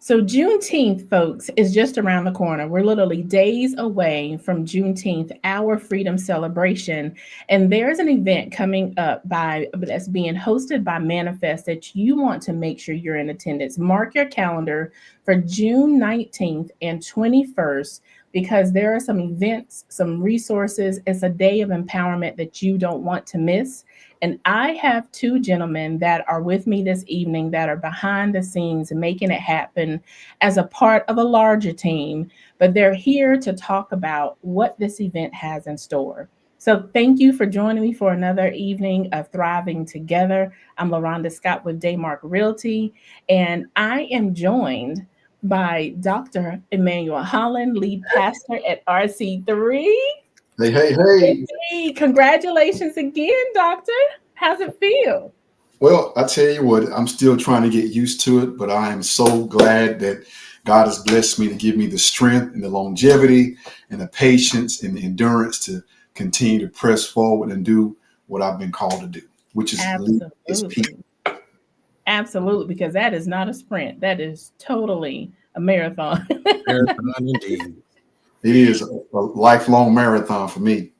So Juneteenth, folks, is just around the corner. We're literally days away from Juneteenth, our freedom celebration. And there's an event coming up that's being hosted by M.A.Nifest that you want to make sure you're in attendance. Mark your calendar for June 19th and 21st because there are some events, some resources. It's a day of empowerment that you don't want to miss. And I have two gentlemen that are with me this evening that are behind the scenes making it happen as a part of a larger team, but they're here to talk about what this event has in store. So thank you for joining me for another evening of Thriving Together. I'm LaRonda Scott with Daymark Realty, and I am joined by Dr. Emanuel Holland, lead pastor at RC3. Hey, hey, hey. Hey, congratulations again, Doctor. How's it feel? Well, I tell you what, I'm still trying to get used to it, but I am so glad that God has blessed me to give me the strength and the longevity and the patience and the endurance to continue to press forward and do what I've been called to do, which is lead His people. Absolutely, because that is not a sprint. That is totally a marathon. Marathon indeed. It is a lifelong marathon for me.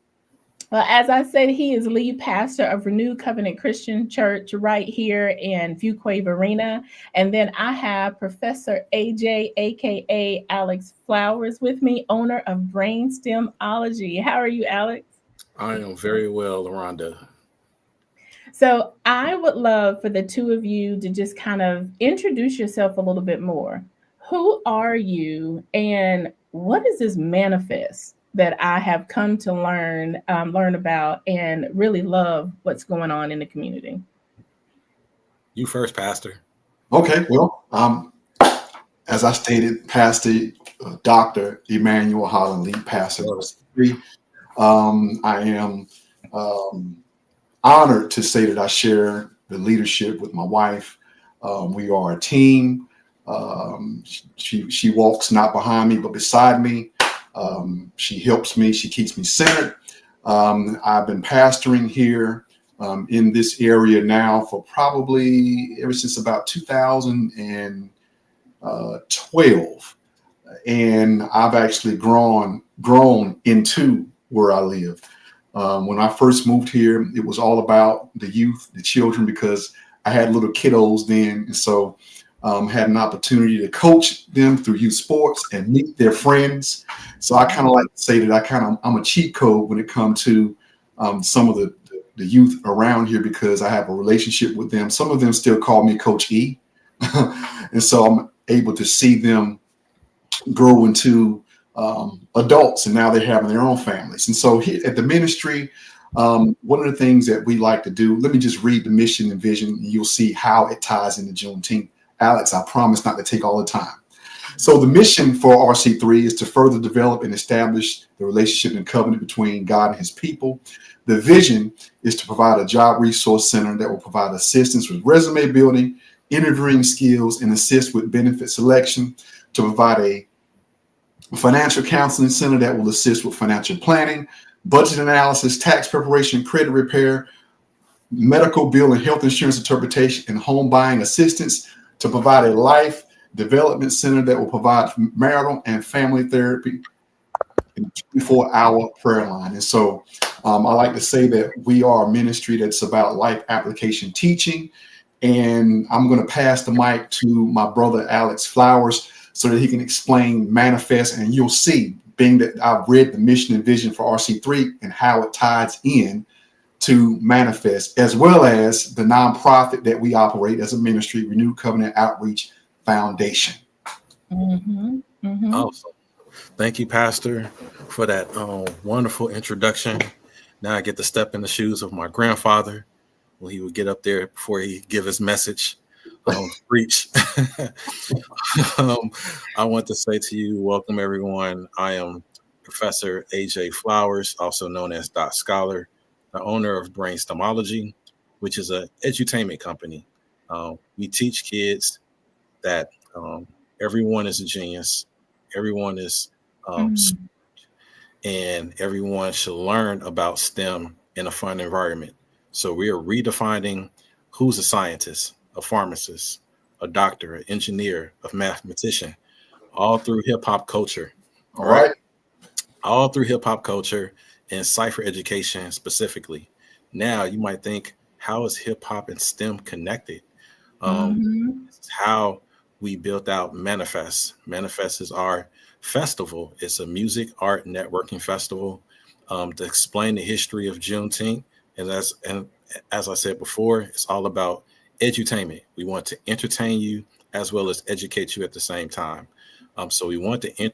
Well, as I said, he is lead pastor of Renewed Covenant Christian Church right here in Fuquay Arena. And then I have Professor AJ, aka Alex Flowers, with me, owner of Brainstemology. How are you, Alex? I am very well, LaRonda. So I would love for the two of you to just kind of introduce yourself a little bit more. Who are you, and what is this M.A.Nifest that I have come to learn about and really love what's going on in the community? You first, Pastor. Okay, well, as I stated, Pastor Dr. Emanuel Holland, lead pastor of RC3. I am honored to say that I share the leadership with my wife. We are a team. She walks not behind me, but beside me. She helps me. She keeps me centered. I've been pastoring here in this area now for probably ever since about 2012. And I've actually grown into where I live. When I first moved here, it was all about the youth, the children, because I had little kiddos then. And so had an opportunity to coach them through youth sports and meet their friends. So I kind of like to say that I'm a cheat code when it comes to some of the youth around here because I have a relationship with them. Some of them still call me Coach E. And so I'm able to see them grow into adults, and now they're having their own families. And so here at the ministry, one of the things that we like to do, let me just read the mission and vision, and you'll see how it ties into Juneteenth. Alex, I promise not to take all the time. So the mission for RC3 is to further develop and establish the relationship and covenant between God and his people. The vision is to provide a job resource center that will provide assistance with resume building, interviewing skills, and assist with benefit selection, to provide a financial counseling center that will assist with financial planning, budget analysis, tax preparation, credit repair, medical bill and health insurance interpretation, and home buying assistance, to provide a life development center that will provide marital and family therapy and a 24-hour prayer line. And so I like to say that we are a ministry that's about life application teaching. And I'm going to pass the mic to my brother, Alex Flowers, so that he can explain M.A.Nifest. And you'll see, being that I've read the mission and vision for RC3 and how it ties in to M.A.Nifest, as well as the nonprofit that we operate as a ministry, Renewed Covenant Outreach Foundation. Mm-hmm. Mm-hmm. Awesome. Thank you, Pastor, for that wonderful introduction. Now I get to step in the shoes of my grandfather when he would get up there before he give his message, preach. I want to say to you, welcome everyone. I am Professor AJ Flowers, also known as Doc Scholar, the owner of Brainstemology, which is an edutainment company. We teach kids that everyone is a genius, everyone is and everyone should learn about STEM in a fun environment. So we are redefining who's a scientist, a pharmacist, a doctor, an engineer, a mathematician, all through hip hop culture. All right. All through hip hop culture and cipher education specifically. Now you might think, how is hip hop and STEM connected? This is how we built out M.A.Nifest. M.A.Nifest is our festival. It's a music, art, networking festival to explain the history of Juneteenth. And as I said before, it's all about edutainment. We want to entertain you as well as educate you at the same time. So we want to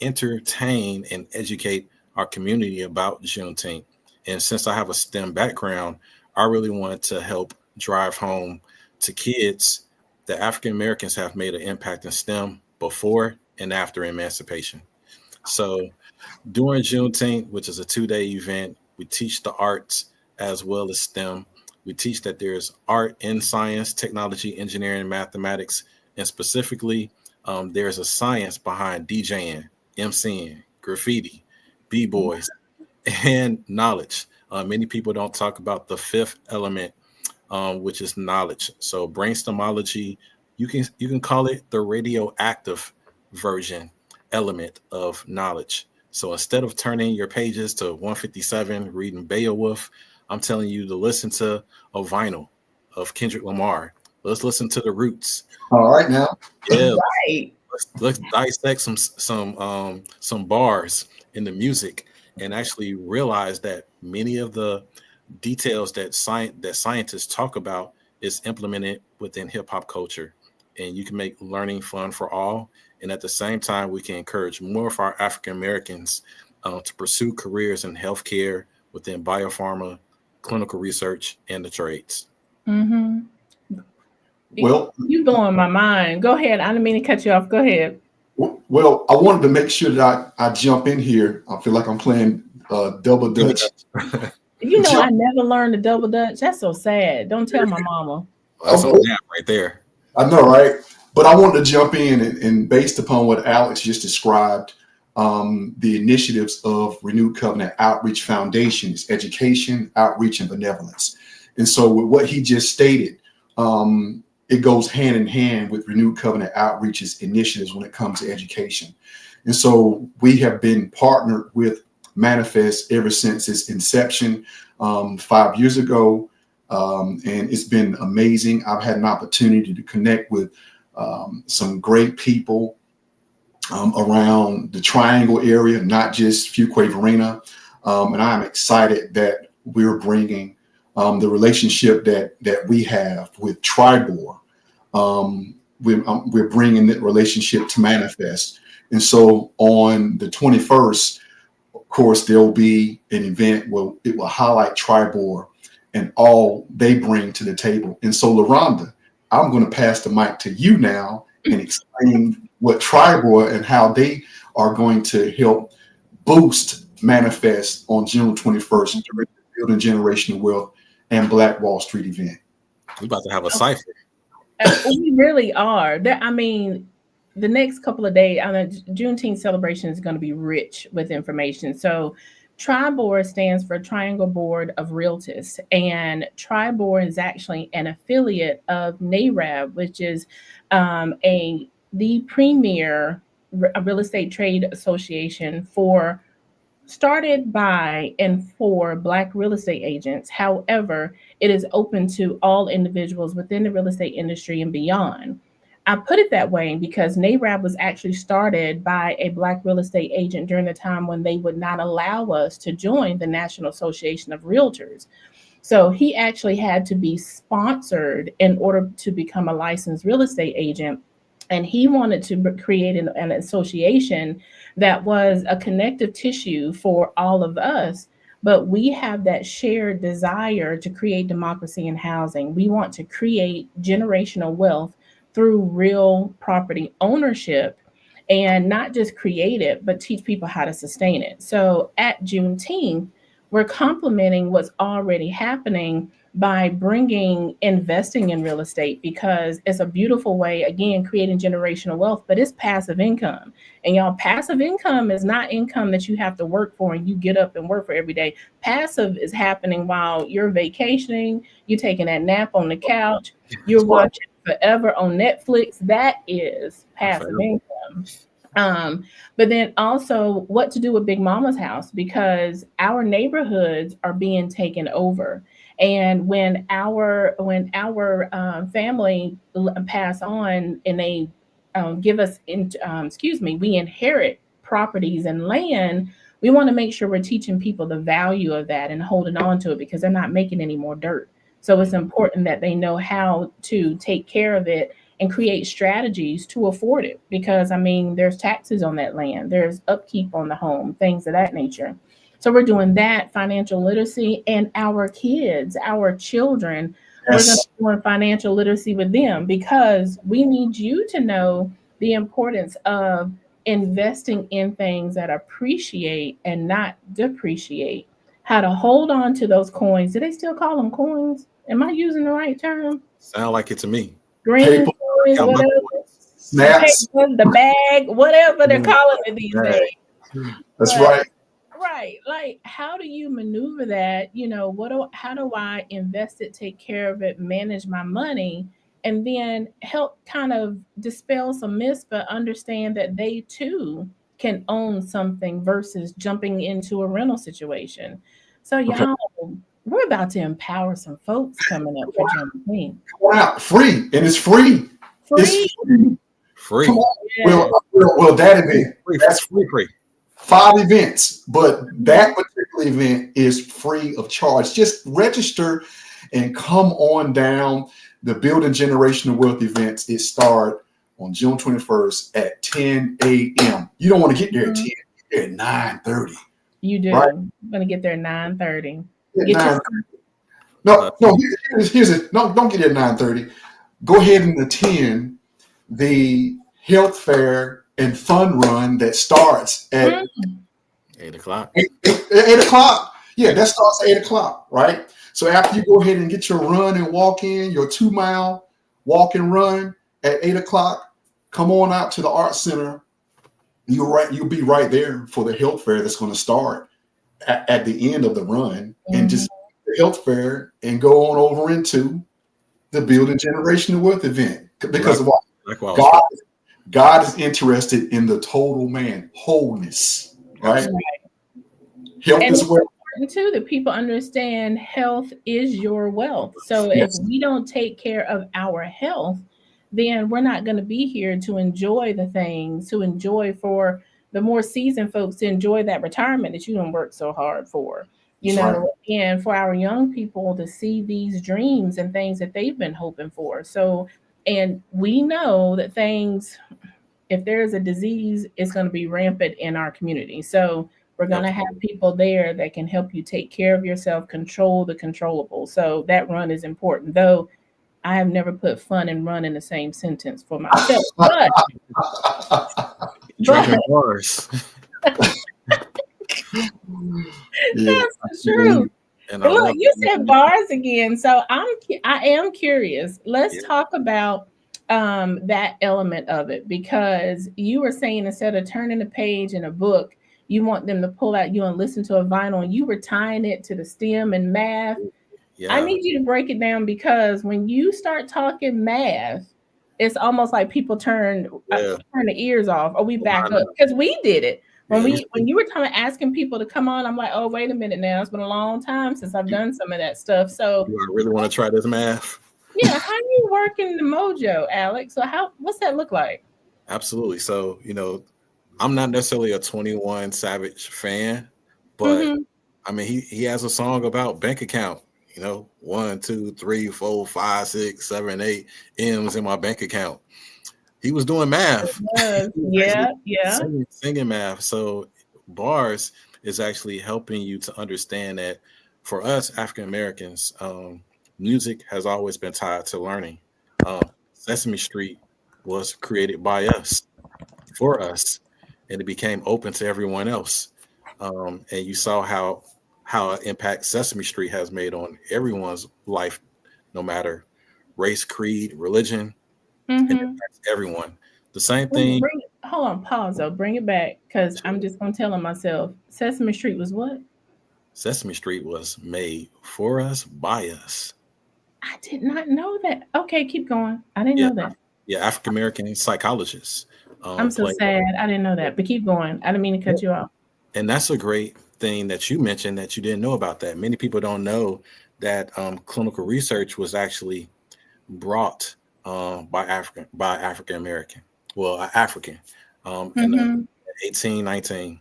entertain and educate our community about Juneteenth. And since I have a STEM background, I really wanted to help drive home to kids that African Americans have made an impact in STEM before and after emancipation. So during Juneteenth, which is a 2-day event, we teach the arts as well as STEM. We teach that there's art in science, technology, engineering, mathematics, and specifically, there's a science behind DJing, MCing, graffiti, B-boys, and knowledge. Many people don't talk about the fifth element, which is knowledge. So brainstormology, you can call it the radioactive version element of knowledge. So instead of turning your pages to 157, reading Beowulf, I'm telling you to listen to a vinyl of Kendrick Lamar. Let's listen to the Roots. All right now. Yeah. Right. Let's dissect some bars in the music and actually realize that many of the details that scientists talk about is implemented within hip hop culture. And you can make learning fun for all. And at the same time, we can encourage more of our African Americans to pursue careers in healthcare, within biopharma, clinical research, and the trades. Well, you blowing my mind. Go ahead. I didn't mean to cut you off. Go ahead. Well, I wanted to make sure that I jump in here. I feel like I'm playing double dutch. You know, I never learned the double dutch. That's so sad. Don't tell my mama. That's a nap right there. I know, right? But I wanted to jump in and based upon what Alex just described, the initiatives of Renewed Covenant Outreach Foundation is education, outreach, and benevolence. And so with what he just stated, it goes hand in hand with Renewed Covenant Outreach's initiatives when it comes to education. And so we have been partnered with M.A.Nifest ever since its inception 5 years ago. And it's been amazing. I've had an opportunity to connect with some great people around the Triangle area, not just Fuquay Varina. And I'm excited that we're bringing the relationship that we have with Tribor. We're bringing that relationship to M.A.Nifest. And so on the 21st, of course, there'll be an event where it will highlight Tribor and all they bring to the table. And so, LaRonda, I'm going to pass the mic to you now and explain what Tribor and how they are going to help boost M.A.Nifest on June 21st during the Building Generational Wealth and Black Wall Street event. We're about to have a cipher. We really are. I mean, the next couple of days, Juneteenth celebration is going to be rich with information. So Tribor stands for Triangle Board of Realtors, and Tribor is actually an affiliate of NARAB, which is the premier real estate trade association started by and for Black real estate agents. However, it is open to all individuals within the real estate industry and beyond. I put it that way because NARAB was actually started by a Black real estate agent during the time when they would not allow us to join the National Association of Realtors. So he actually had to be sponsored in order to become a licensed real estate agent. And he wanted to create an association that was a connective tissue for all of us. But we have that shared desire to create democracy in housing. We want to create generational wealth through real property ownership, and not just create it, but teach people how to sustain it. So at Juneteenth, we're complementing what's already happening by investing in real estate, because it's a beautiful way, again, creating generational wealth, but it's passive income. And y'all, passive income is not income that you have to work for and you get up and work for every day. Passive is happening while you're vacationing, you're taking that nap on the couch, you're watching forever on Netflix. That is passive income. But then also what to do with Big Mama's house, because our neighborhoods are being taken over. And when our family pass on and they give us, we inherit properties and land, we want to make sure we're teaching people the value of that and holding on to it because they're not making any more dirt. So it's important that they know how to take care of it and create strategies to afford it, because I mean there's taxes on that land, there's upkeep on the home, things of that nature. So we're doing that financial literacy, and our kids, our children, we're going to Yes. be doing financial literacy with them, because we need you to know the importance of investing in things that appreciate and not depreciate, how to hold on to those coins. Do they still call them coins? Am I using the right term? Sound like it to me. Green Paper, coins, Got my whatever, the snaps. paper, the bag, whatever they're calling it these days. That's But right. right, like how do you maneuver that? How do I invest it, take care of it, manage my money, and then help kind of dispel some myths, but understand that they too can own something versus jumping into a rental situation. So Okay. y'all, we're about to empower some folks coming up for Juneteenth. Wow. Free. And it's free. It's Free. free. Come Free. on. Yes. Well, that event, Free. that's Free. 5 events, but that particular event is free of charge. Just register and come on down. The Building Generational Wealth events, it start on June 21st at 10 a.m. You don't want to get there at 10, get there at 9:30. You do. Right? I'm gonna get there at 9:30. At Get your 9:30. No, here's it. No, don't get there at 9:30. Go ahead and attend the health fair and fun run that starts at 8 o'clock. 8 o'clock. Yeah, that starts at 8 o'clock, right? So after you go ahead and get your run and walk in, your 2-mile walk and run at 8 o'clock, come on out to the Art Center. You'll be right there for the health fair that's going to start at the end of the run, and just the health fair and go on over into the Building Generational Wealth event. Because of what? God is interested in the total man, wholeness, right? Health And is it's wealth. important too that people understand health is your wealth. So if Yes. we don't take care of our health, then we're not going to be here to enjoy the things, to enjoy for the more seasoned folks to enjoy that retirement that you don't work so hard for. That's right. And for our young people to see these dreams and things that they've been hoping for. So, and we know that things, if there's a disease, it's going to be rampant in our community. So we're going to have people there that can help you take care of yourself, control the controllable. So that run is important, though I have never put fun and run in the same sentence for myself. But Drinking bars. Yeah. that's true. And But look, you said bars again. So I am curious. Let's talk about that element of it, because you were saying instead of turning a page in a book, you want them to pull out you and listen to a vinyl, and you were tying it to the STEM and math. Yeah. I need you to break it down, because when you start talking math, it's almost like people turn the ears off, or we back up, because we did it. When you were asking people to come on, I'm like, oh, wait a minute now. It's been a long time since I've done some of that stuff. So do I really want to try this math? Yeah, how are you working the mojo, Alex? So what's that look like? Absolutely. So, I'm not necessarily a 21 Savage fan, but I mean, he has a song about bank account, 1, 2, 3, 4, 5, 6, 7, 8 M's in my bank account. He was doing math. Yeah. Singing math. So bars is actually helping you to understand that for us African Americans, music has always been tied to learning. Sesame Street was created by us, for us, and it became open to everyone else. And you saw how an impact Sesame Street has made on everyone's life, no matter race, creed, religion. It impacts everyone. The same thing. Hold on, pause though. Bring it back, because I'm just gonna tell myself. Sesame Street was what? Sesame Street was made for us, by us. I did not know that. Okay, keep going. I didn't Yeah, know that. yeah, African American psychologists I'm so play. sad. I didn't know that. But keep going. I didn't mean to cut you off. And that's a great thing that you mentioned that you didn't know about that. Many people don't know that clinical research was actually brought by African American, well, African, in Mm-hmm. 1819,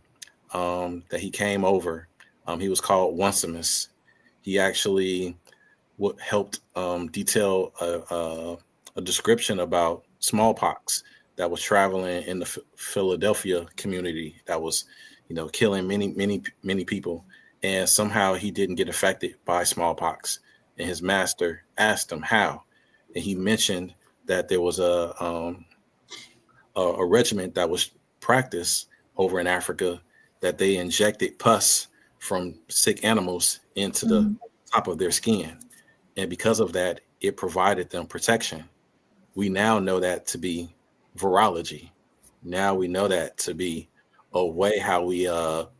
that he came over. He was called Onesimus. He actually helped detail a description about smallpox that was traveling in the Philadelphia community that was, killing many people. And somehow he didn't get affected by smallpox. And his master asked him how, and he mentioned that there was a regiment that was practiced over in Africa that they injected pus from sick animals into the Mm-hmm. top of their skin. And because of that, it provided them protection. We now know that to be virology. Now we know that to be a way how we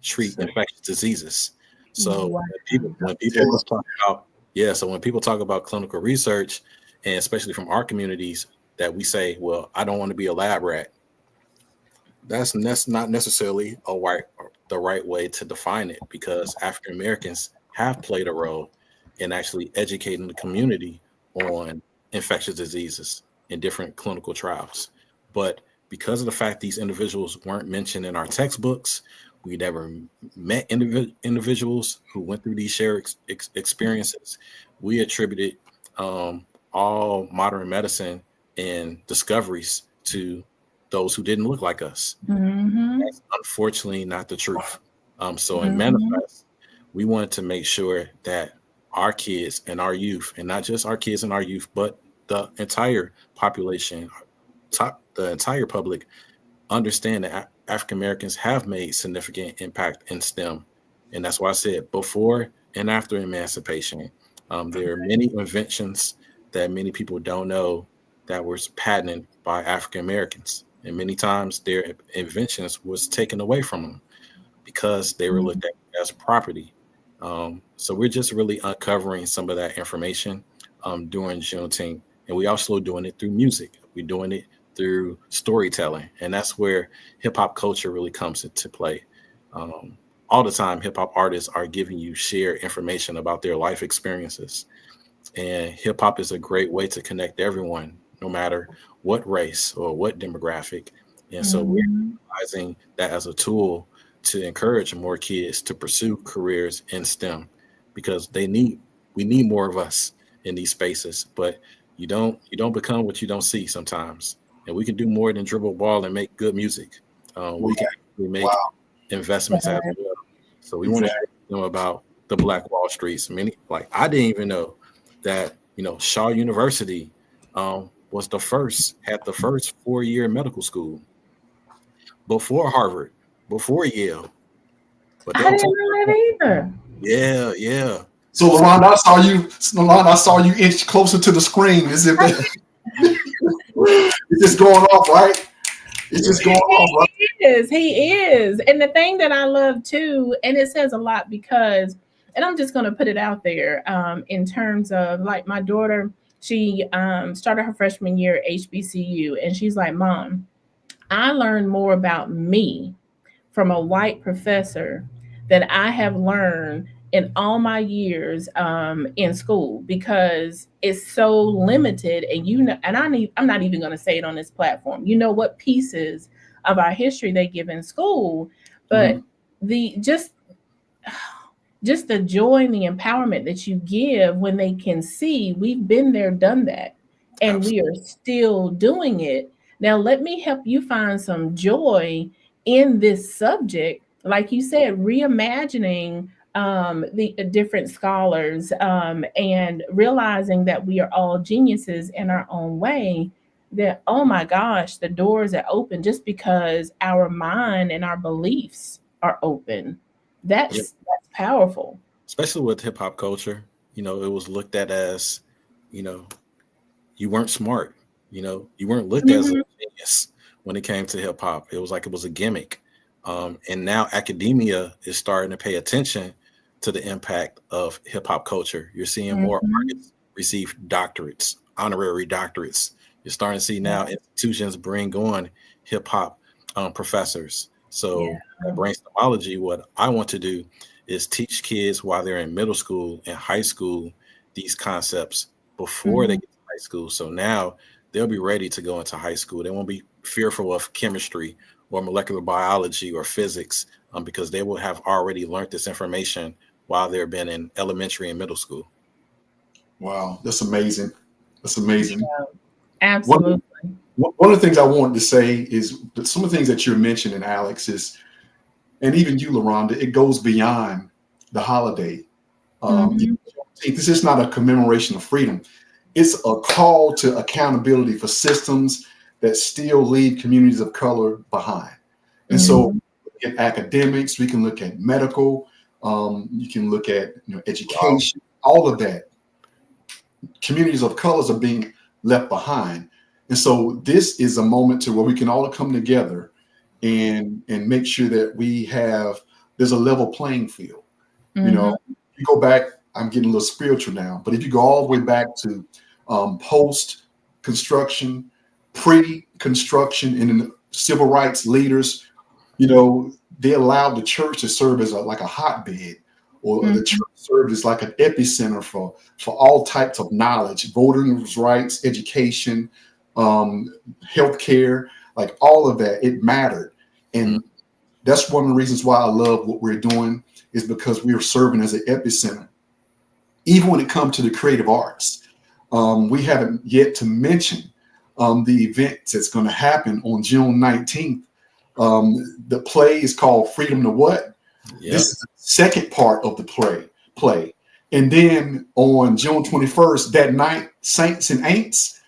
treat So, infectious diseases. So Wow. when people yes. talk about so when people talk about clinical research, and especially from our communities, that we say, well, I don't want to be a lab rat. That's not necessarily the right way to define it, because African Americans have played a role in actually educating the community on infectious diseases in different clinical trials. But because of the fact these individuals weren't mentioned in our textbooks, we never met individuals who went through these shared experiences. We attributed all modern medicine and discoveries to those who didn't look like us. Mm-hmm. That's unfortunately not the truth. So in Mm-hmm. Manifest, we wanted to make sure that our kids and our youth, and not just our kids and our youth, but the entire population, the entire public, understand that African Americans have made significant impact in STEM. And that's why I said before and after emancipation, there are many inventions that many people don't know that were patented by African Americans. And many times their inventions was taken away from them because they were looked at as property. So we're just really uncovering some of that information during Juneteenth. And we also doing it through music. We're doing it through storytelling. And that's where hip hop culture really comes into play. Um, all the time, hip hop artists are giving you shared information about their life experiences. And hip hop is a great way to connect everyone, no matter what race or what demographic. And so we're Mm-hmm. utilizing that as a tool to encourage more kids to pursue careers in STEM, because we need more of us in these spaces. But you don't become what you don't see sometimes. And we can do more than dribble ball and make good music. We can actually make Wow. investments as well. So we want to Exactly. share with them about the Black Wall Streets. Many, like, I didn't even know that Shaw University had the first 4-year medical school before Harvard, before Yale. But they I don't didn't talk know about that. that either. Yeah, yeah. So, So Lalonda, I saw you inch closer to the screen as if it's just going off, right? It's just going off, right? He is. He is. And the thing that I love too, and it says a lot because, and I'm just going to put it out there in terms of like my daughter, she started her freshman year at HBCU, and she's like, Mom, I learned more about me from a white professor that I have learned in all my years in school because it's so limited. And and I'm not even going to say it on this platform. You know what pieces of our history they give in school, but Mhm. the just the joy and the empowerment that you give when they can see we've been there, done that, and we absolutely. are still doing it. Now, let me help you find some joy in this subject. Like you said, reimagining the different scholars and realizing that we are all geniuses in our own way. That, oh my gosh, the doors are open just because our mind and our beliefs are open. Yeah. That's powerful. Especially with hip hop culture, it was looked at as, you know, you weren't smart. You weren't looked as a Mhm. genius when it came to hip hop. It was like it was a gimmick. And now academia is starting to pay attention to the impact of hip hop culture. You're seeing more Mhm. artists receive doctorates, honorary doctorates. You're starting to see now institutions bring on hip hop professors. So at Brainstormology, what I want to do is teach kids while they're in middle school and high school these concepts before they get to high school. So now they'll be ready to go into high school. They won't be fearful of chemistry or molecular biology or physics because they will have already learned this information while they've been in elementary and middle school. Wow, that's amazing. That's amazing. Yeah, absolutely. One of the things I wanted to say is that some of the things that you're mentioning, Alex, is, and even you, LaRonda, it goes beyond the holiday. This is not a commemoration of freedom. It's a call to accountability for systems that still leave communities of color behind. And so in academics, we can look at medical, you can look at education, all of that. Communities of colors are being left behind. And so this is a moment to where we can all come together and make sure that there's a level playing field. You go back, I'm getting a little spiritual now, but if you go all the way back to post-construction, pre-construction, and the civil rights leaders, they allowed the church to serve as like a hotbed, or the church served as like an epicenter for all types of knowledge, voting rights, education, healthcare, like all of that. It mattered. And that's one of the reasons why I love what we're doing, is because we are serving as an epicenter. Even when it comes to the creative arts, we haven't yet to mention the event that's going to happen on June 19th. The play is called Freedom to What? Yep. This is the second part of the play. And then on June 21st, that night, Saints and Aints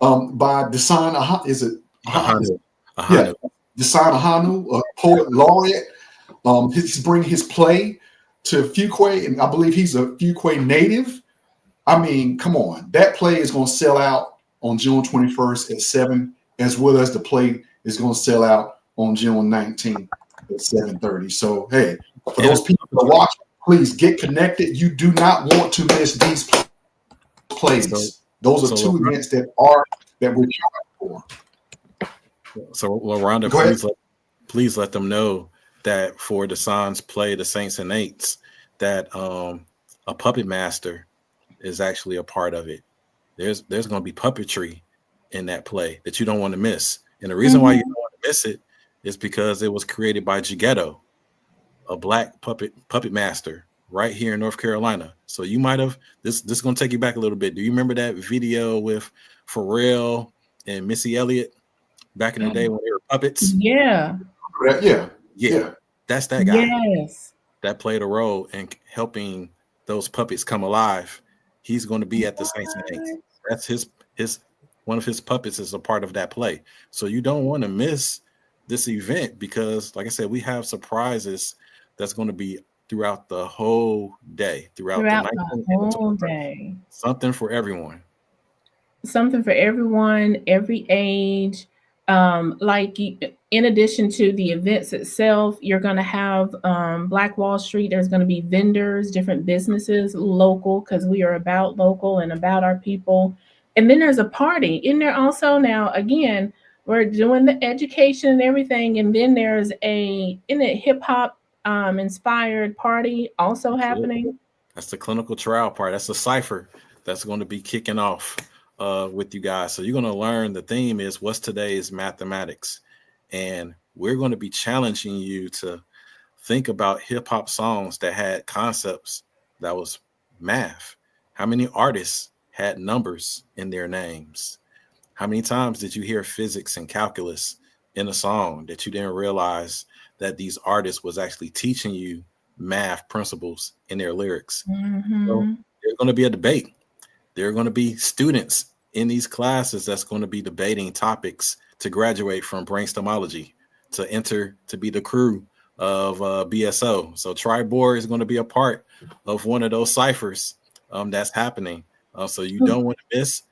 by Desan Ahanu, a poet laureate. He's bringing his play to Fuquay, and I believe he's a Fuquay native. I mean, come on. That play is going to sell out on June 21st at 7, as well as the play is going to sell out on June 19th at 7:30. So, hey, for those people that are watching, please get connected. You do not want to miss these plays. Those are two events that we're trying for. So, LaRonda, please let them know that for Desan's play, The Saints and Aints, that a puppet master is actually a part of it. There's going to be puppetry in that play that you don't want to miss. And the reason why you don't want to miss it is because it was created by Jighetto, a black puppet master right here in North Carolina. So you might have, this is going to take you back a little bit. Do you remember that video with Pharrell and Missy Elliott back in the day when they were puppets? Yeah. Yeah. That's that guy. Yes. That played a role in helping those puppets come alive. He's going to be at the Saints and Aints. That's his one of his puppets is a part of that play. So you don't want to miss this event because, like I said, we have surprises that's going to be throughout the whole day, throughout the whole day. Something for everyone. Something for everyone, every age. In addition to the events itself, you're going to have Black Wall Street. There's going to be vendors, different businesses, local, because we are about local and about our people. And then there's a party in there also. Now, again, we're doing the education and everything. And then there's a hip hop inspired party also happening. That's the clinical trial part. That's the cipher that's going to be kicking off with you guys. So you're going to learn, the theme is what's today's mathematics. And we're going to be challenging you to think about hip hop songs that had concepts that was math. How many artists had numbers in their names? How many times did you hear physics and calculus in a song that you didn't realize that these artists was actually teaching you math principles in their lyrics? So there's going to be a debate. There are going to be students in these classes that's going to be debating topics to graduate from Brainstormology, to enter to be the crew of BSO. So Tribor is going to be a part of one of those ciphers that's happening. So you don't want to miss.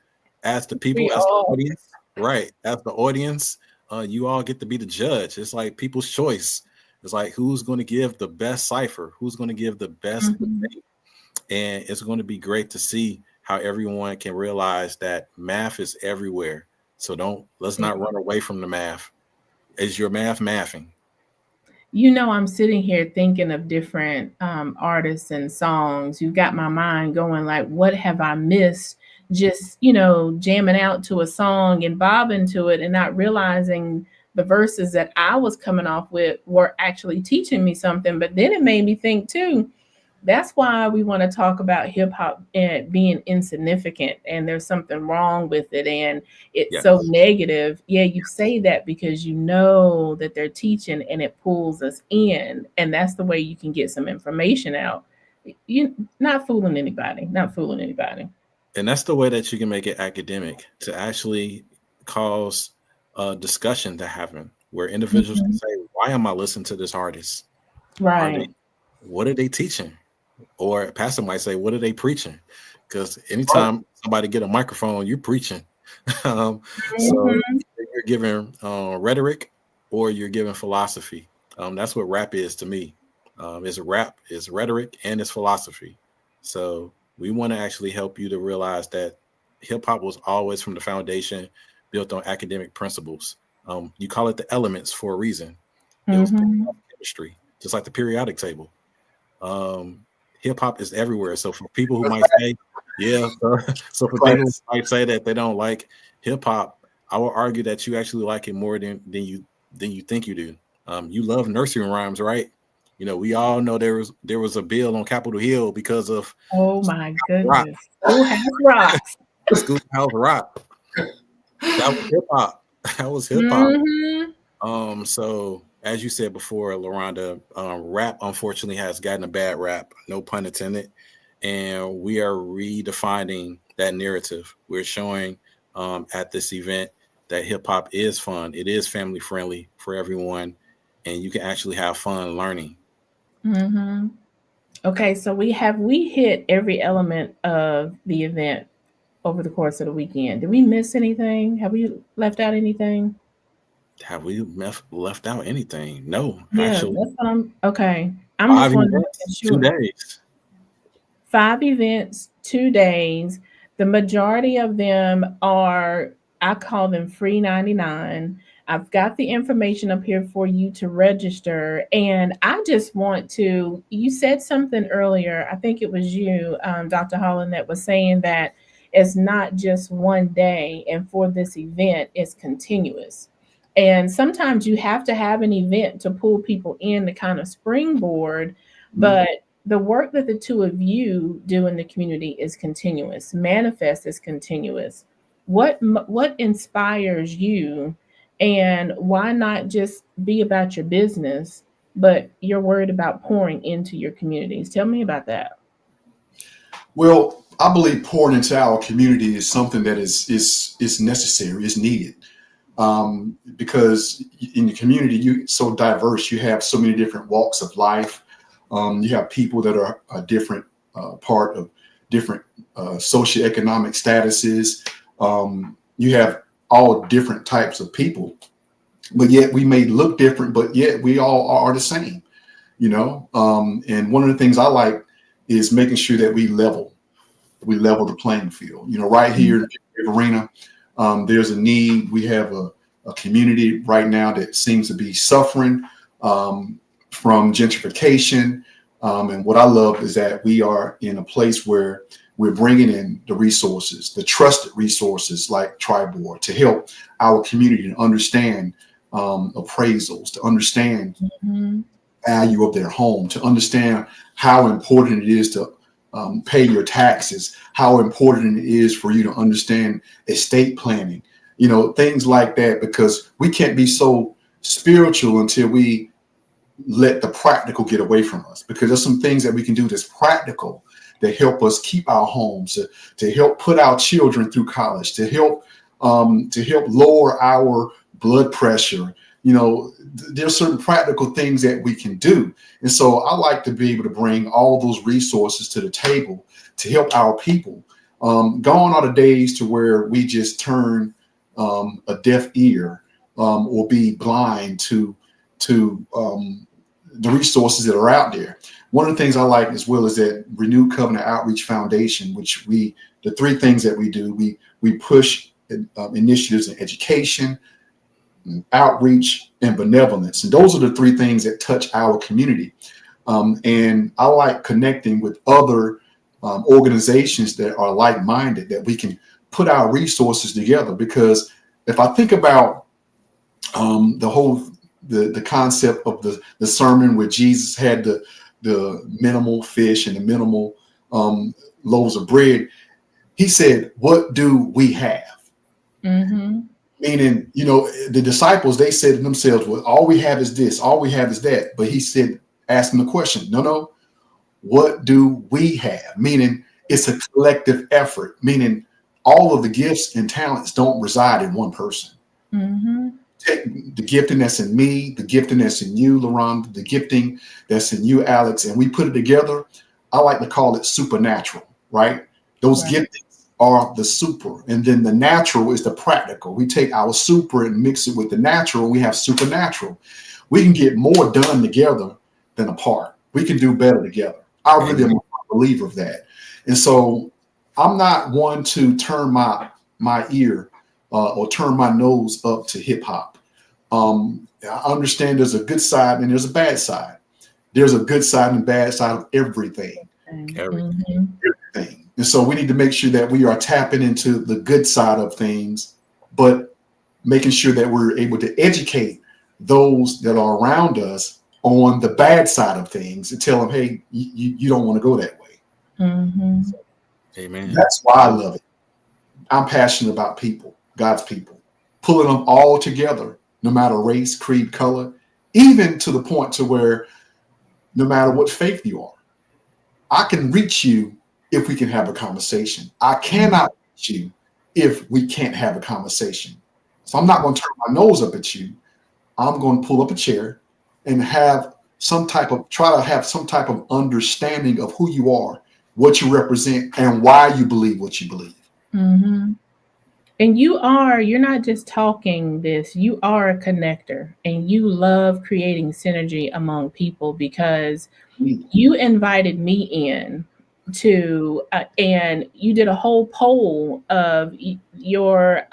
As the people, as the audience, right? As the audience, you all get to be the judge. It's like people's choice. It's like who's going to give the best cipher, who's going to give the best debate. And it's going to be great to see how everyone can realize that math is everywhere. So let's not run away from the math. Is your math mathing? I'm sitting here thinking of different artists and songs. You've got my mind going like, what have I missed? Just, jamming out to a song and bobbing to it and not realizing the verses that I was coming off with were actually teaching me something. But then it made me think too, that's why we want to talk about hip hop and being insignificant and there's something wrong with it and it's so Yes. negative. Yeah, you say that because you know that they're teaching and it pulls us in, and that's the way you can get some information out. You not fooling anybody, not fooling anybody. And that's the way that you can make it academic, to actually cause a discussion to happen where individuals can Mhm. say, why am I listening to this artist? Are they, Right. what are they teaching? Or a pastor might say, what are they preaching? Because Right. anytime somebody get a microphone, you're preaching. So Mhm. you're giving rhetoric or you're giving philosophy. That's what rap is to me. It's rap, it's rhetoric, and it's philosophy. So we want to actually help you to realize that hip hop was always from the foundation built on academic principles. You call it the elements for a reason. It was based Mhm. off chemistry, just like the periodic table. Um, Hip hop is everywhere. So for people who might say, yeah, so for people who Class. might say that they don't like hip hop, I will argue that you actually like it more than you think you do. You love nursery rhymes, right? We all know there was a bill on Capitol Hill because of Oh my rock, goodness. Schoolhouse Rocks. Schoolhouse Rock. That was hip hop. That was hip hop. Mhm. So as you said before, LaRonda, rap unfortunately has gotten a bad rap, no pun intended, and we are redefining that narrative. We're showing at this event that hip hop is fun. It is family friendly for everyone, and you can actually have fun learning. Mhm. Okay, so we hit every element of the event over the course of the weekend. Did we miss anything? Have we left out anything? Have we left out anything? No, Yeah, actually, that's what I'm okay. I'm just 5 wanting to make events, two sure. days. 5 events, 2 days. The majority of them are, I call them free 99. I've got the information up here for you to register. And I just want to, you said something earlier, I think it was you, Dr. Holland, that was saying that it's not just one day. And for this event, it's continuous. And sometimes you have to have an event to pull people in to kind of springboard. Mhm. But the work that the two of you do in the community is continuous. Manifest is continuous. What inspires you, and why not just be about your business, but you're worried about pouring into your communities? Tell me about that. Well, I believe pouring into our community is something that is necessary, is needed. Because in the community, you so diverse. You have so many different walks of life. You have people that are a different part of different socioeconomic statuses. You have all different types of people, but yet we may look different, but yet we all are the same. And one of the things I like is making sure that we level the playing field. Right here in the arena, there's a need. We have a community right now that seems to be suffering from gentrification. And what I love is that we are in a place where we're bringing in the resources, the trusted resources like Tribord, to help our community to understand appraisals, to understand Mhm. value of their home, to understand how important it is to pay your taxes, how important it is for you to understand estate planning, things like that, because we can't be so spiritual until we let the practical get away from us, because there's some things that we can do that's practical that help us keep our homes, to help put our children through college, to help lower our blood pressure. There's certain practical things that we can do. And so I like to be able to bring all those resources to the table to help our people. Gone are the days to where we just turn a deaf ear, or be blind to the resources that are out there. One of the things I like as well is that Renewed Covenant Outreach Foundation, which we the three things that we do. We push initiatives in education, outreach, and benevolence. And those are the three things that touch our community. And I like connecting with other organizations that are like-minded, that we can put our resources together. Because if I think about the concept of the sermon where Jesus had the minimal fish and the minimal loaves of bread, he said, "What do we have?" Mm-hmm. Meaning, the disciples, they said to themselves, "Well, all we have is this, all we have is that." But he said, asking the question, no, what do we have? Meaning it's a collective effort, meaning all of the gifts and talents don't reside in one person. Mm-hmm. Take the gifting that's in me, the gifting that's in you, LaRonda, the gifting that's in you, Alex, and we put it together. I like to call it supernatural, right? Those giftings are the super, and then the natural is the practical. We take our super and mix it with the natural, and we have supernatural. We can get more done together than apart. We can do better together. I really am a believer of that. And so I'm not one to turn my ear or turn my nose up to hip hop. I understand there's a good side and there's a bad side. There's a good side and bad side of everything. Mm-hmm. Everything. And so we need to make sure that we are tapping into the good side of things, but making sure that we're able to educate those that are around us on the bad side of things and tell them, hey, you don't want to go that way. Mm-hmm. Amen. That's why I love it. I'm passionate about people, God's people, pulling them all together, no matter race, creed, color, even to the point to where no matter what faith you are, I can reach you if we can have a conversation. I cannot reach you if we can't have a conversation. So I'm not going to turn my nose up at you. I'm going to pull up a chair and try to have some type of understanding of who you are, what you represent, and why you believe what you believe. Mm-hmm. And you're not just talking this, you are a connector, and you love creating synergy among people, because you invited me in and you did a whole poll of your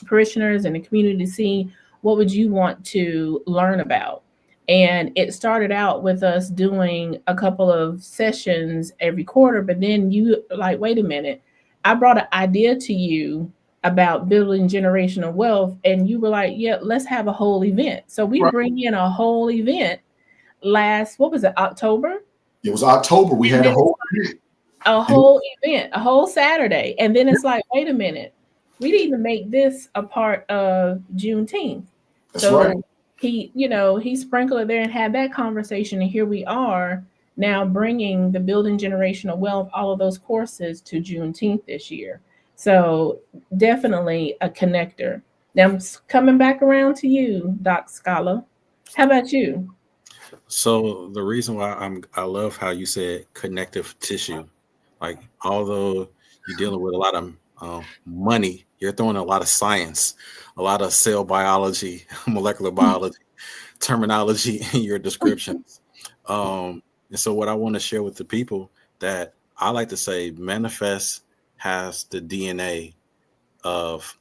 parishioners and the community to see what would you want to learn about. And it started out with us doing a couple of sessions every quarter, but then you like, wait a minute, I brought an idea to you about building generational wealth, and you were like, yeah, let's have a whole event. So we bring in a whole event what was it, October? It was October. We had a whole event. A whole Saturday. And then it's like, wait a minute, we need to make this a part of Juneteenth. That's right. He sprinkled it there and had that conversation. And here we are now bringing the building generational wealth, all of those courses to Juneteenth this year. So definitely a connector. Now I'm coming back around to you, Doc Scholar. How about you? So the reason why I love how you said connective tissue, like although you're dealing with a lot of money, you're throwing a lot of science, a lot of cell biology, molecular biology terminology in your descriptions. And so what I want to share with the people, that I like to say M.A.Nifest has the DNA of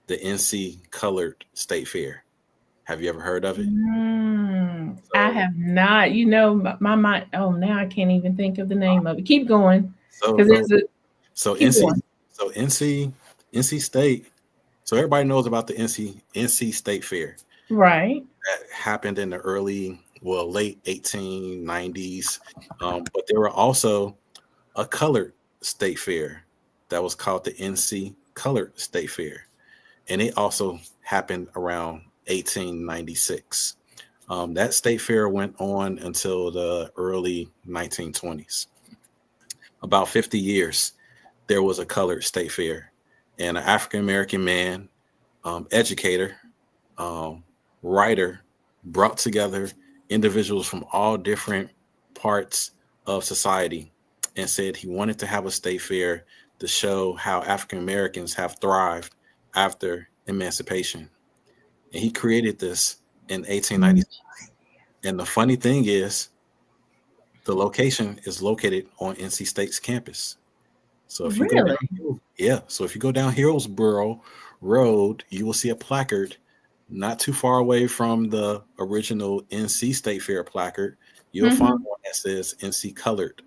the NC Colored State Fair. Have you ever heard of it? I have not. My mind. Oh, now I can't even think of the name of it. Keep going. So Keep going. NC State. So everybody knows about the NC State Fair. Right. That happened in the late 1890s. But there were also a colored state fair that was called the NC Colored State Fair. And it also happened around 1896. That state fair went on until the early 1920s. About 50 years, there was a colored state fair, and an African-American man, educator, writer, brought together individuals from all different parts of society and said he wanted to have a state fair to show how African Americans have thrived after emancipation. And he created this in 1890. And the funny thing is, the location is located on NC State's campus. So if you go Really? down, so if you go down Hillsborough Road, you will see a placard not too far away from the original NC State Fair placard. You'll find Mm-hmm. one that says NC Colored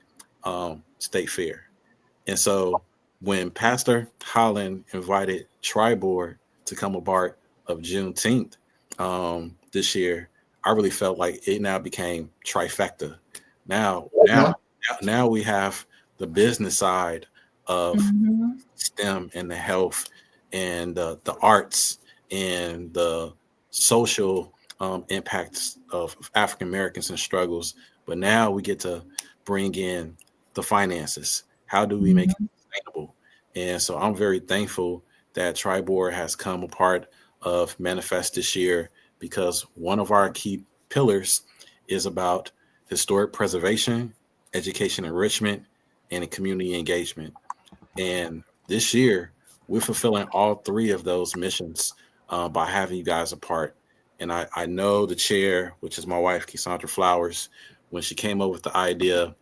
State Fair. And so when Pastor Holland invited Tribord to come a part of Juneteenth this year, I really felt like it now became trifecta. Now, Yeah. now we have the business side of Mm-hmm. STEM and the health and the arts and the social impacts of African Americans and struggles. But now we get to bring in the finances. How do we make it Mm-hmm. sustainable? And so I'm very thankful that Tribord has come a part of M.A.Nifest this year, because one of our key pillars is about historic preservation, education enrichment, and community engagement. And this year, we're fulfilling all three of those missions by having you guys a part. And I know the chair, which is my wife, Cassandra Flowers, when she came up with the idea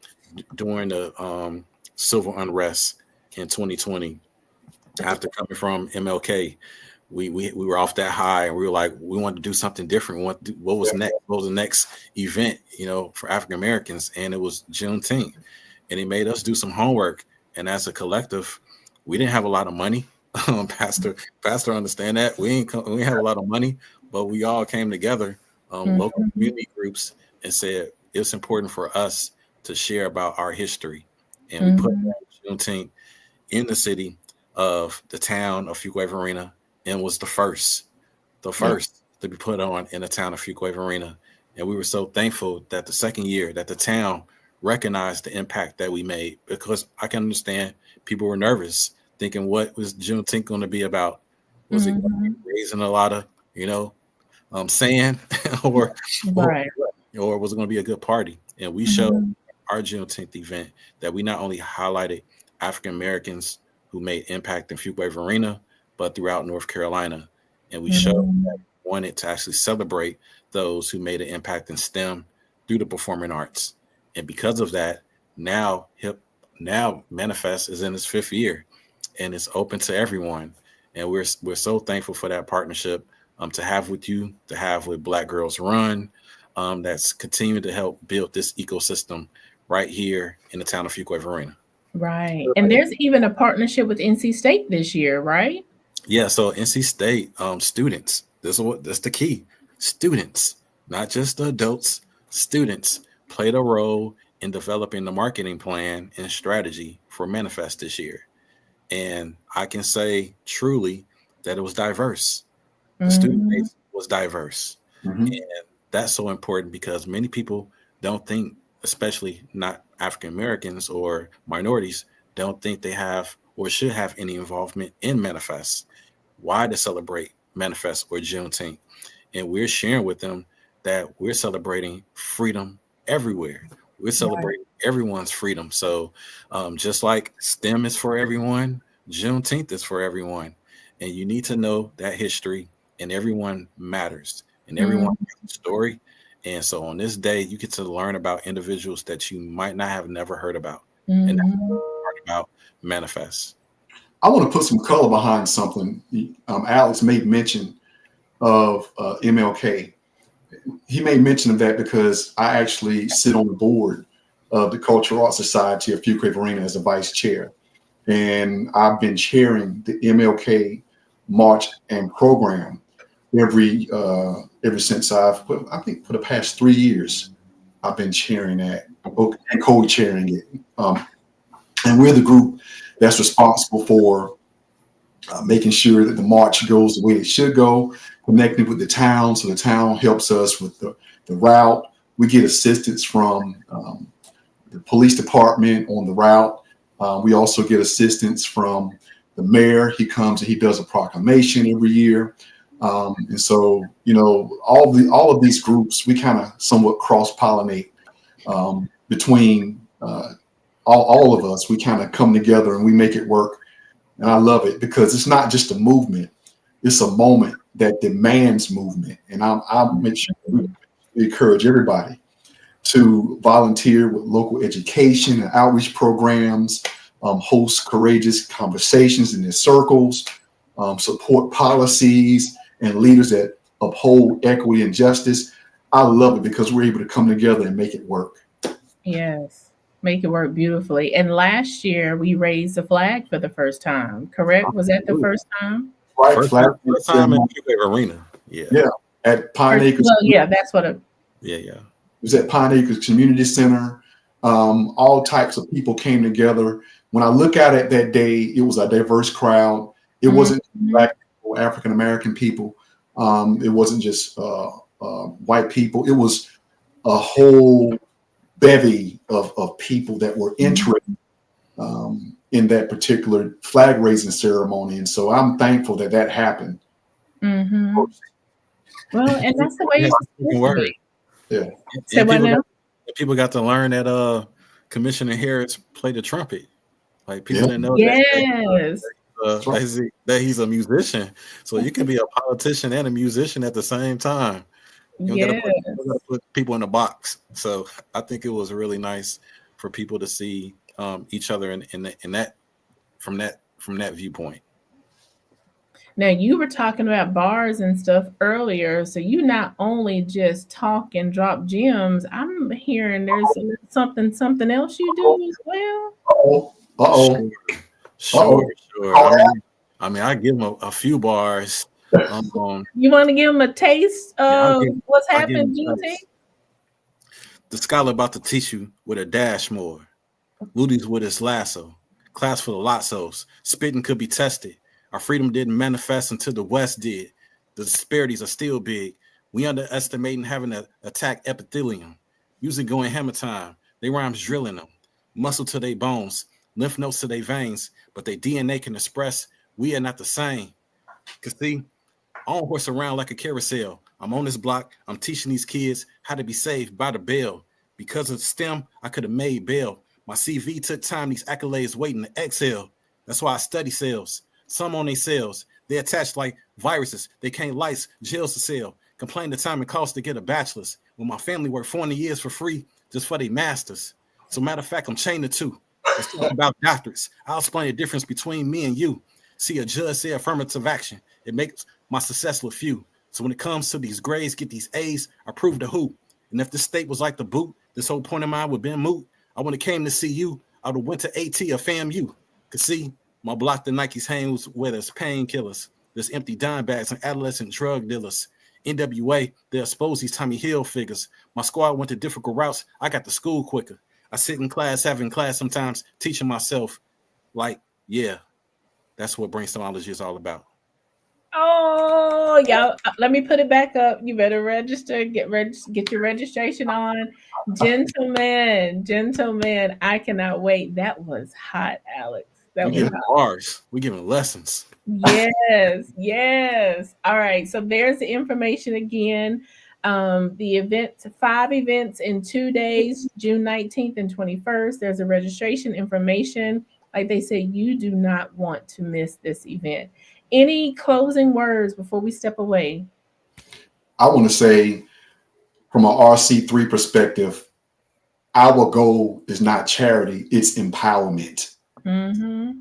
during the civil unrest in 2020, after coming from MLK, we were off that high, and we were like, we wanted to do something different. What was next? What was the next event, for African Americans? And it was Juneteenth, and it made us do some homework. And as a collective, we didn't have a lot of money. Pastor, understand that we ain't have a lot of money, but we all came together, local Mm-hmm. community groups, and said it's important for us to share about our history. And we put Mm-hmm. Juneteenth in the city of the town of Fuquay-Varina, and was the first Yeah. to be put on in the town of Fuquay-Varina. And we were so thankful that the second year that the town recognized the impact that we made, because I can understand people were nervous, thinking, what was Juneteenth going to be about? Was it going to Mm-hmm. be raising a lot of, sand, or, or Right. or was it going to be a good party? And we showed Mm-hmm. our Juneteenth event that we not only highlighted African Americans who made impact in Fuquay-Varina, but throughout North Carolina. And we showed that Mm-hmm. we wanted to actually celebrate those who made an impact in STEM through the performing arts. And because of that, now M.A.Nifest is in its fifth year, and it's open to everyone. And we're so thankful for that partnership, to have with you, to have with Black Girls Run, that's continuing to help build this ecosystem right here in the town of Fuquay-Varina. Right. And there's even a partnership with NC State this year, right? Yeah, so NC State students, that's the key. Students, not just the adults, students played a role in developing the marketing plan and strategy for M.A.Nifest this year. And I can say truly that it was diverse. The student Mm-hmm. base was diverse. Mhm. And that's so important, because many people don't think, especially not African Americans or minorities, don't think they have or should have any involvement in M.A.Nifest. Why to celebrate M.A.Nifest or Juneteenth? And we're sharing with them that we're celebrating freedom everywhere. We're Right. celebrating everyone's freedom. So just like STEM is for everyone, Juneteenth is for everyone. And you need to know that history, and everyone matters, and everyone Mm-hmm. has a story. And so on this day, you get to learn about individuals that you might not have never heard about. And that's Mm-hmm. part about M.A.Nifest. I want to put some color behind something. Alex made mention of MLK. He made mention of that because I actually sit on the board of the Cultural Arts Society of Fuquay-Varina as a vice chair. And I've been chairing the MLK March and program ever since I think for the past 3 years, I've been chairing that and co-chairing it. And we're the group that's responsible for making sure that the march goes the way it should go, connecting with the town. So the town helps us with the route. We get assistance from the police department on the route. We also get assistance from the mayor. He comes and he does a proclamation every year. And so, all of these groups, we kind of somewhat cross-pollinate between all of us. We kind of come together and we make it work. And I love it because it's not just a movement; it's a moment that demands movement. And I make sure we encourage everybody to volunteer with local education and outreach programs, host courageous conversations in their circles, support policies and leaders that uphold equity and justice. I love it because we're able to come together and make it work. Yes, make it work beautifully. And last year we raised the flag for the first time, correct? Was that the first time? Right, First time in the arena. Yeah. At Pine Acres. Well, yeah, that's what. Yeah. It was at Pine Acres Community Center. All types of people came together. When I look at it that day, it was a diverse crowd. It wasn't Black people, African American people. It wasn't just white people. It was a whole bevy of people that were interested in that particular flag raising ceremony. And so I'm thankful that that happened. Mm-hmm. Well, and that's the way it's supposed to be. Yeah. Say what now? People got to learn that Commissioner Harris played the trumpet. Like people didn't know that he's a musician. So you can be a politician and a musician at the same time. You don't gotta put people in a box. So I think it was really nice for people to see each other in that from that viewpoint. Now, you were talking about bars and stuff earlier, so you not only just talk and drop gems. I'm hearing there's something else you do as well. Sure. I mean, I give them a few bars. You want to give them a taste of what's happening, Juneteenth? The scholar about to teach you with a dash more. Moody's with his lasso. Class for the Lotsos. Spitting could be tested. Our freedom didn't manifest until the West did. The disparities are still big. We underestimating having to attack epithelium. Using going hammer time. They rhymes drilling them. Muscle to their bones. Lymph nodes to their veins. But their DNA can express we are not the same. Cause see, I don't horse around like a carousel. I'm on this block. I'm teaching these kids how to be saved by the bell. Because of STEM, I could have made bail. My CV took time. These accolades waiting to exhale. That's why I study sales. Some on their cells. They attached like viruses. They can't lights, jails to sell. Complain the time it costs to get a bachelor's. When my family worked 40 years for free just for their masters. So matter of fact, I'm chained to two. Let's talk about doctorates. I'll explain the difference between me and you. See, a judge say affirmative action. It makes my success look few. So when it comes to these grades, get these A's, I prove the who. And if this state was like the boot, this whole point of mine would have been moot. I wouldn't have came to see you. I would have went to AT or FAMU. Cause see, my block the Nike's hangs where there's painkillers. There's empty dime bags and adolescent drug dealers. NWA, they expose these Tommy Hill figures. My squad went to difficult routes. I got to school quicker. I sit in class, having class sometimes, teaching myself. Like, yeah, that's what brainstormology is all about. Oh, y'all, let me put it back up. You better register, get your registration on. Gentlemen, I cannot wait. That was hot, Alex. We giving bars. We giving lessons. Yes. All right. So there's the information again. The event, 5 events in 2 days, June 19th and 21st. There's a registration information. Like they said, you do not want to miss this event. Any closing words before we step away? I want to say, from an RC3 perspective, our goal is not charity, it's empowerment. Mm-hmm.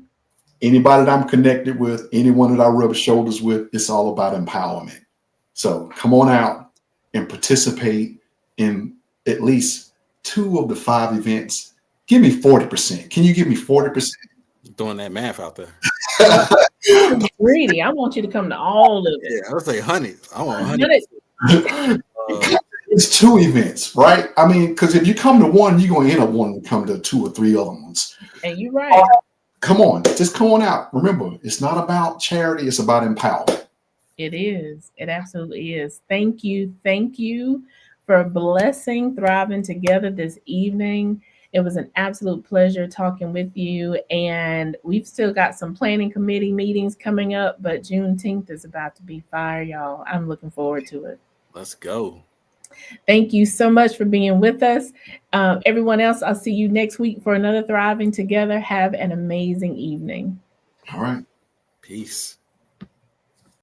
Anybody that I'm connected with, anyone that I rub shoulders with, it's all about empowerment. So come on out and participate in at least 2 of the 5 events. Give me 40%. Can you give me 40%? Throwing that math out there. I'm greedy. I want you to come to all of it. Yeah, I would say 100. I want 100. It's 2 events, right? I mean, because if you come to one, you're going to end up wanting to come to 2 or 3 other ones. And you're right. Come on, just come on out. Remember, it's not about charity, it's about empowerment. It is. It absolutely is. Thank you for blessing Thriving Together this evening. It was an absolute pleasure talking with you. And we've still got some planning committee meetings coming up, but Juneteenth is about to be fire, y'all. I'm looking forward to it. Let's go. Thank you so much for being with us. Everyone else, I'll see you next week for another Thriving Together. Have an amazing evening. All right. Peace.